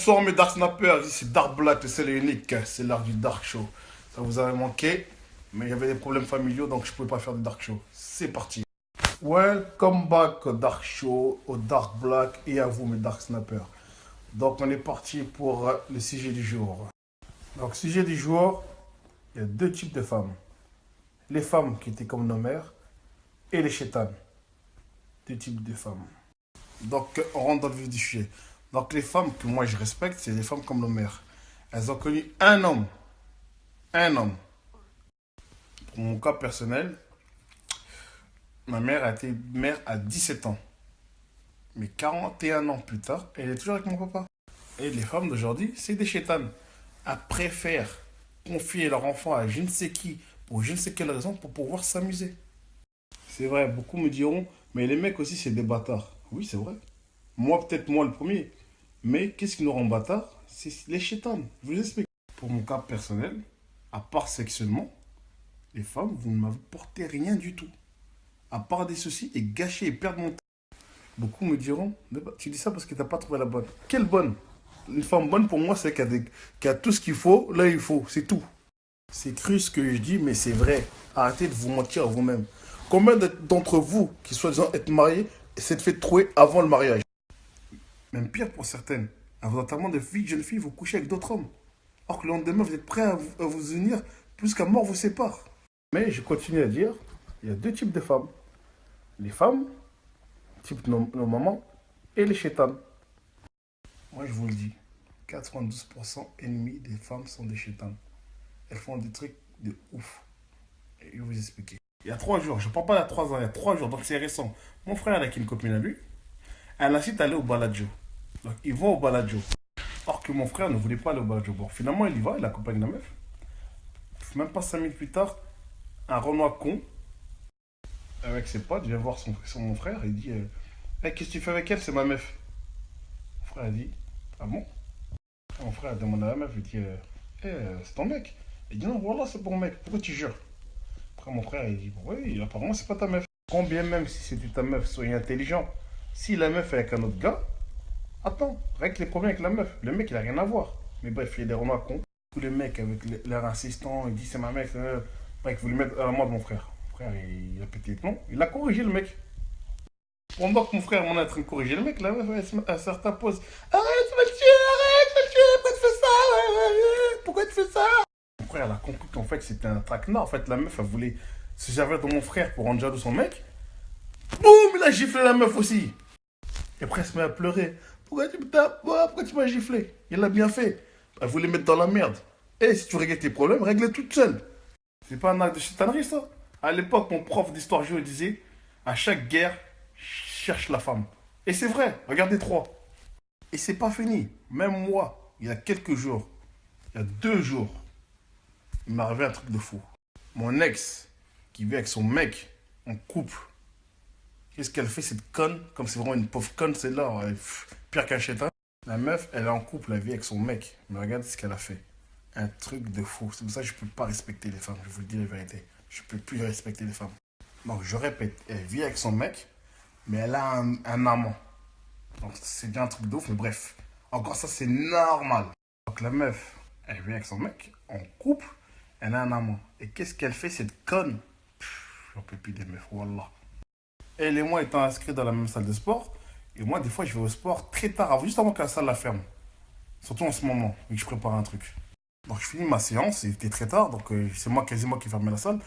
Bonsoir mes Dark Snappers, ici Dark Black, le seul et unique, c'est l'art du Dark Show. Ça vous avait manqué, mais il y avait des problèmes familiaux donc je ne pouvais pas faire de Dark Show. C'est parti. Welcome back au Dark Show, au Dark Black et à vous mes Dark Snappers. Donc on est parti pour le sujet du jour. Donc sujet du jour, il y a deux types de femmes. Les femmes qui étaient comme nos mères et les chétanes. Deux types de femmes. Donc on rentre dans le vif du sujet. Donc les femmes que moi je respecte, c'est les femmes comme nos mères. Elles ont connu un homme. Un homme. Pour mon cas personnel, ma mère a été mère à 17 ans. Mais 41 ans plus tard, elle est toujours avec mon papa. Et les femmes d'aujourd'hui, c'est des chétanes. Elles préfèrent confier leur enfant à je ne sais qui, pour je ne sais quelle raison, pour pouvoir s'amuser. C'est vrai, beaucoup me diront, mais les mecs aussi, c'est des bâtards. Oui, c'est vrai. Moi, peut-être moi le premier. Mais qu'est-ce qui nous rend bâtards? C'est les chétanes. Je vous explique. Pour mon cas personnel, à part sexuellement, les femmes, vous ne m'apportez rien du tout. À part des soucis et gâcher et perdre mon temps. Beaucoup me diront, tu dis ça parce que tu n'as pas trouvé la bonne. Quelle bonne? Une femme bonne pour moi, c'est qui a tout ce qu'il faut, là il faut, c'est tout. C'est cru ce que je dis, mais c'est vrai. Arrêtez de vous mentir à vous-même. Combien d'entre vous qui soi-disant être mariés s'est fait trouver avant le mariage? Même pire pour certaines. À vos enterrements de filles, jeunes filles, vous couchez avec d'autres hommes. Or que le lendemain, vous êtes prêts à vous unir plus qu'à mort vous sépare. Mais je continue à dire, il y a deux types de femmes. Les femmes, type nos mamans, et les chétanes. Moi, je vous le dis, 92% ennemis des femmes sont des chétanes. Elles font des trucs de ouf. Et je vais vous expliquer. Il y a 3 jours, je ne parle pas d'il y a 3 ans, il y a 3 jours, donc c'est récent. Mon frère avec une copine à lui, elle incite à aller au Baladio. Donc ils vont au Baladio. Or que mon frère ne voulait pas aller au Baladio. Bon, finalement, il y va, il accompagne la meuf. Même pas 5 minutes plus tard, un Renoir con, avec ses potes, vient voir mon frère et dit hey, qu'est-ce que tu fais avec elle? C'est ma meuf. Mon frère a dit ah bon? Mon frère a demandé à la meuf, il dit c'est ton mec? Il dit non, voilà, c'est ton mec. Pourquoi tu jures? Après, mon frère, il dit oui, apparemment, c'est pas ta meuf. Combien même si c'était ta meuf, soyez intelligent. Si la meuf est avec un autre gars, attends, règle les problèmes avec la meuf. Le mec, il a rien à voir. Mais bref, il y a des remarques cons. Tous les mecs, avec l'air insistant, il dit c'est ma mec. Bref, vous le mettre à la main de mon frère. Mon frère, il a pété les plombs. Il a corrigé le mec. Pendant que mon frère m'en est en train de corriger le mec, la meuf, à certains pose arrête, tu vas le tuer, arrête, tu vas le tuer, pourquoi tu fais ça? Pourquoi tu fais ça? Mon frère, elle a compris qu'en fait, c'était un traquenard. En fait, la meuf, elle voulait se servir de mon frère pour rendre jaloux son mec. Boum, il a giflé la meuf aussi. Et après, elle se met à pleurer. Pourquoi tu me tapes? Pourquoi tu m'as giflé? Il l'a bien fait. Elle voulait mettre dans la merde. Et si tu règles tes problèmes, règle-les toute seule. C'est pas un acte de chitanerie, ça. À l'époque, mon prof d'histoire géo disait à chaque guerre, cherche la femme. Et c'est vrai, regardez trois. Et c'est pas fini. Même moi, il y a quelques jours, il y a 2 jours, il m'est arrivé un truc de fou. Mon ex, qui vit avec son mec en couple, qu'est-ce qu'elle fait cette conne? Comme c'est vraiment une pauvre conne, celle-là, pire qu'un chétan. La meuf, elle est en couple, elle vit avec son mec. Mais regarde ce qu'elle a fait. Un truc de fou. C'est pour ça que je ne peux pas respecter les femmes. Je vous le dis la vérité. Je ne peux plus respecter les femmes. Donc je répète, elle vit avec son mec, mais elle a un amant. Donc c'est bien un truc de ouf, mais bref. Encore ça, c'est normal. Donc la meuf, elle vit avec son mec, en couple, elle a un amant. Et qu'est-ce qu'elle fait cette conne? J'en peux plus des meufs, wallah. Elle et moi étant inscrits dans la même salle de sport, et moi des fois je vais au sport très tard, juste avant que la salle la ferme. Surtout en ce moment, vu que je prépare un truc. Donc je finis ma séance, c'était très tard, donc c'est moi quasiment qui fermais la salle.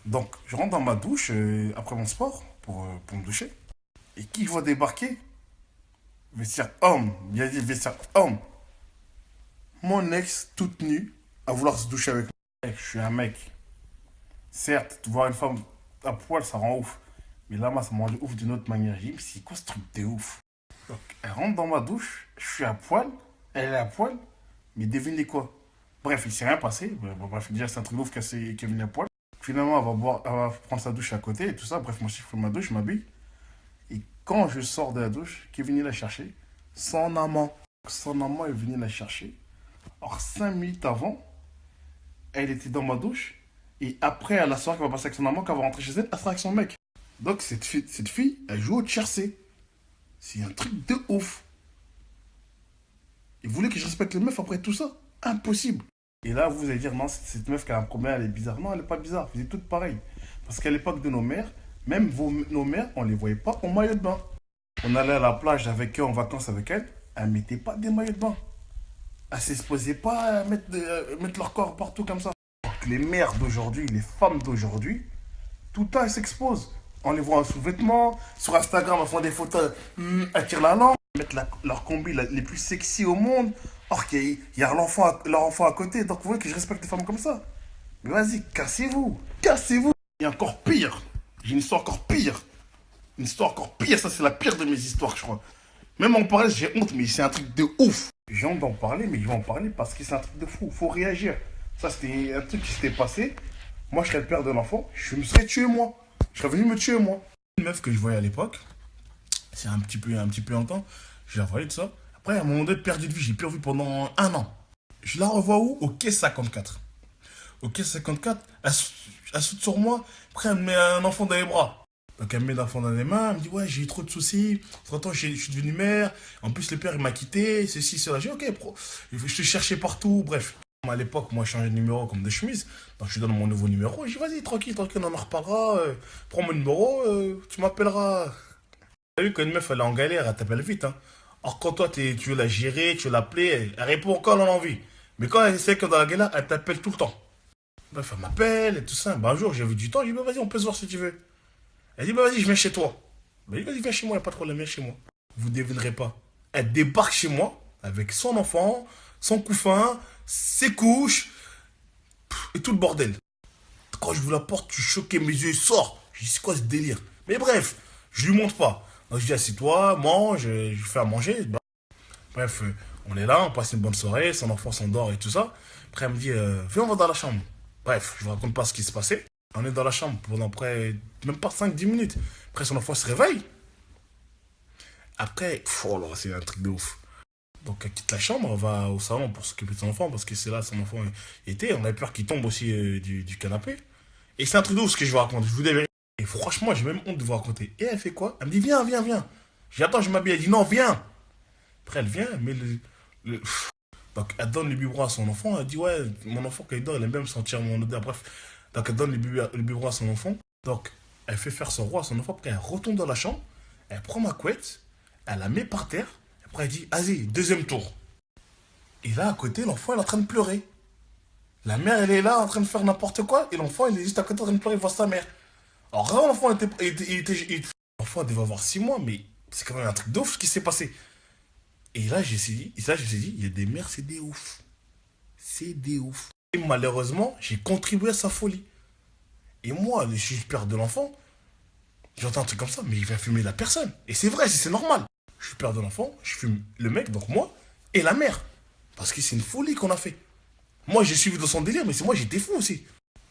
Donc je rentre dans ma douche après mon sport pour me doucher. Et qui je vois débarquer? Vestiaire homme, bien dit vestiaire homme. Mon ex toute nue à vouloir se doucher avec moi. Je suis un mec. Certes, voir une femme à poil ça rend ouf. Mais là, moi, ça m'a rendu ouf d'une autre manière. J'ai dit, mais c'est quoi ce truc de ouf? Donc, elle rentre dans ma douche, je suis à poil, elle est à poil, mais devinez quoi? Bref, il s'est rien passé. Bref, déjà, c'est un truc de ouf qu'elle est venue à poil. Finalement, elle va prendre sa douche à côté et tout ça. Bref, moi, je fais ma douche, je m'habille. Et quand je sors de la douche, qui est venu la chercher? Son amant. Son amant est venu la chercher. Or, 5 minutes avant, elle était dans ma douche. Et après, à la soirée qu'elle va passer avec son amant, qu'elle va rentrer chez elle, elle sera avec son mec. Donc cette fille, elle joue au tiercé. C'est un truc de ouf. Il voulait que je respecte les meufs après tout ça. Impossible. Et là, vous allez dire, non, cette meuf qui a un problème, elle est bizarre. Non, elle n'est pas bizarre. Vous êtes toutes pareilles. Parce qu'à l'époque de nos mères, même nos mères, on ne les voyait pas en maillot de bain. On allait à la plage avec eux, en vacances avec elles. Elles ne mettaient pas des maillots de bain. Elles ne s'exposaient pas à mettre leur corps partout comme ça. Donc, les mères d'aujourd'hui, les femmes d'aujourd'hui, tout le temps, elles s'exposent. On les voit en sous-vêtements. Sur Instagram, elles font des photos, elles tirent la langue. Elles mettent leurs combis les plus sexy au monde. Or qu'il y a leur enfant à côté. Donc vous voulez que je respecte les femmes comme ça? Mais vas-y, cassez-vous. Cassez-vous. Et encore pire. J'ai une histoire encore pire. Une histoire encore pire. Ça, c'est la pire de mes histoires, je crois. Même en parler, j'ai honte, mais c'est un truc de ouf. J'ai honte d'en parler, mais je vais en parler parce que c'est un truc de fou. Faut réagir. Ça, c'était un truc qui s'était passé. Moi, je serais le père de l'enfant. Je me serais tué, moi. Je serais venu me tuer, moi. Une meuf que je voyais à l'époque, c'est un petit peu longtemps, je la voyais de ça. Après, à un moment donné, perdu de vue, j'ai perdu pendant 1 an. Je la revois où? Au quai 54. Au quai 54, elle saute sur moi. Après, elle me met un enfant dans les bras. Donc, elle me met l'enfant dans les mains. Elle me dit, ouais, j'ai eu trop de soucis. Entre-temps, je suis devenu mère. En plus, le père, il m'a quitté. Ceci, cela. J'ai dit, ok, je te cherchais partout. Bref. À l'époque, moi, je changeais de numéro comme de chemise. Donc, je lui donne mon nouveau numéro. Je dis, vas-y, tranquille, on en reparlera. Prends mon numéro, tu m'appelleras. T'as vu qu'une meuf, elle est en galère, elle t'appelle vite, hein. Or, quand toi, tu veux la gérer, tu veux l'appeler, elle répond quand elle en a envie. Mais quand elle sait que dans la galère, elle t'appelle tout le temps. Bref, elle m'appelle et tout ça. Ben, un jour, j'ai vu du temps, je dis, bah, vas-y, on peut se voir si tu veux. Elle dit, bah, vas-y, je viens chez toi. Ben, je dis, vas-y, viens chez moi, y a pas de problème, viens chez moi. Vous ne devinerez pas. Elle débarque chez moi, avec son enfant, son couffin, ses couches, et tout le bordel. Quand je vous la porte, tu choquais mes yeux, il sort. Je dis, c'est quoi ce délire? Mais bref, je lui montre pas. Donc je dis, assieds-toi, mange, je fais à manger. Bref, on est là, on passe une bonne soirée, son enfant s'endort et tout ça. Après, elle me dit, viens, on va dans la chambre. Bref, je vous raconte pas ce qui se passait. On est dans la chambre pendant près, même pas 5 10 minutes. Après, son enfant se réveille. Après, oh là, c'est un truc de ouf. Donc, elle quitte la chambre, elle va au salon pour s'occuper de son enfant, parce que c'est là son enfant était. On avait peur qu'il tombe aussi du canapé. Et c'est un truc de ouf ce que je vous raconte, je vous dis la vérité. Et franchement, j'ai même honte de vous raconter. Et elle fait quoi? Elle me dit, viens, viens, viens. J'ai attends, je m'habille. Elle dit, non, viens. Après, elle vient, elle met le- Donc, elle donne le biberon à son enfant. Elle dit, ouais, mon enfant, quand il dort, il aime bien me sentir mon odeur. Bref. Donc, elle donne le biberon à son enfant. Donc, elle fait faire son roi à son enfant. Après, elle retourne dans la chambre. Elle prend ma couette. Elle la met par terre. Après, elle dit, vas-y, deuxième tour. Et là, à côté, l'enfant, il est en train de pleurer. La mère, elle est là, en train de faire n'importe quoi. Et l'enfant, il est juste à côté en train de pleurer, il voit sa mère. Alors là, l'enfant l'enfant devait avoir 6 mois, mais c'est quand même un truc de ouf ce qui s'est passé. Et là, je me suis dit, il y a des mères, c'est des ouf. C'est des ouf. Et malheureusement, j'ai contribué à sa folie. Et moi, je suis le père de l'enfant. J'entends un truc comme ça, mais il va fumer la personne. Et c'est vrai, c'est normal. Je suis le père de l'enfant, je fume le mec, donc moi, et la mère. Parce que c'est une folie qu'on a fait. Moi, j'ai suivi dans son délire, mais c'est moi, j'étais fou aussi.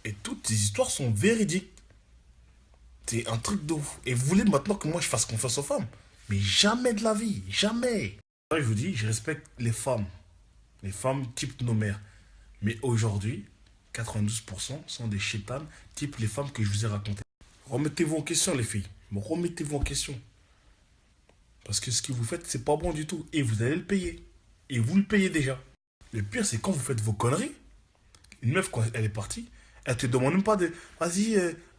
Et toutes ces histoires sont véridiques. C'est un truc de ouf. Et vous voulez maintenant que moi je fasse confiance aux femmes? Mais jamais de la vie, jamais. Moi, je vous dis, je respecte les femmes. Les femmes type nos mères. Mais aujourd'hui, 92% sont des chétanes type les femmes que je vous ai racontées. Remettez-vous en question, les filles. Remettez-vous en question. Parce que ce que vous faites, c'est pas bon du tout. Et vous allez le payer. Et vous le payez déjà. Le pire, c'est quand vous faites vos conneries. Une meuf, quand elle est partie, elle te demande même pas de. Vas-y,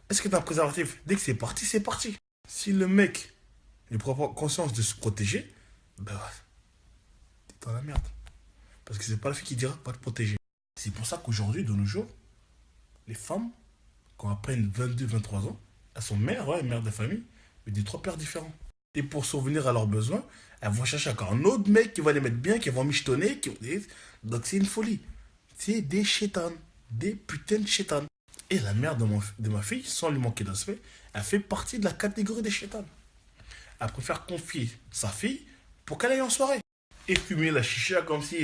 est-ce que t'as un préservatif? Dès que c'est parti, c'est parti. Si le mec ne prend pas conscience de se protéger, ben, t'es dans la merde. Parce que c'est pas la fille qui dira pas te protéger. C'est pour ça qu'aujourd'hui, de nos jours, les femmes, quand elles prennent 22 23 ans, elles sont mères, ouais, mères de famille, mais des 3 pères différents. Et pour survenir à leurs besoins, elles vont chercher encore un autre mec qui va les mettre bien, qui va michetonner. Donc c'est une folie. C'est des chétanes. Des putains de chétanes. Et la mère de ma fille, sans lui manquer d'aspect, elle fait partie de la catégorie des chétanes. Elle préfère confier sa fille pour qu'elle aille en soirée. Et fumer la chicha comme si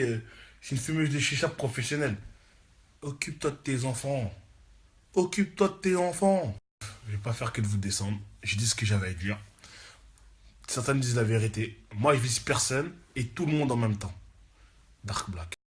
c'est une fumeuse de chicha professionnelle. Occupe-toi de tes enfants. Occupe-toi de tes enfants. Je vais pas faire que de vous descendre. Je dis ce que j'avais à dire. Certains disent la vérité. Moi, je vise personne et tout le monde en même temps. Dark Black.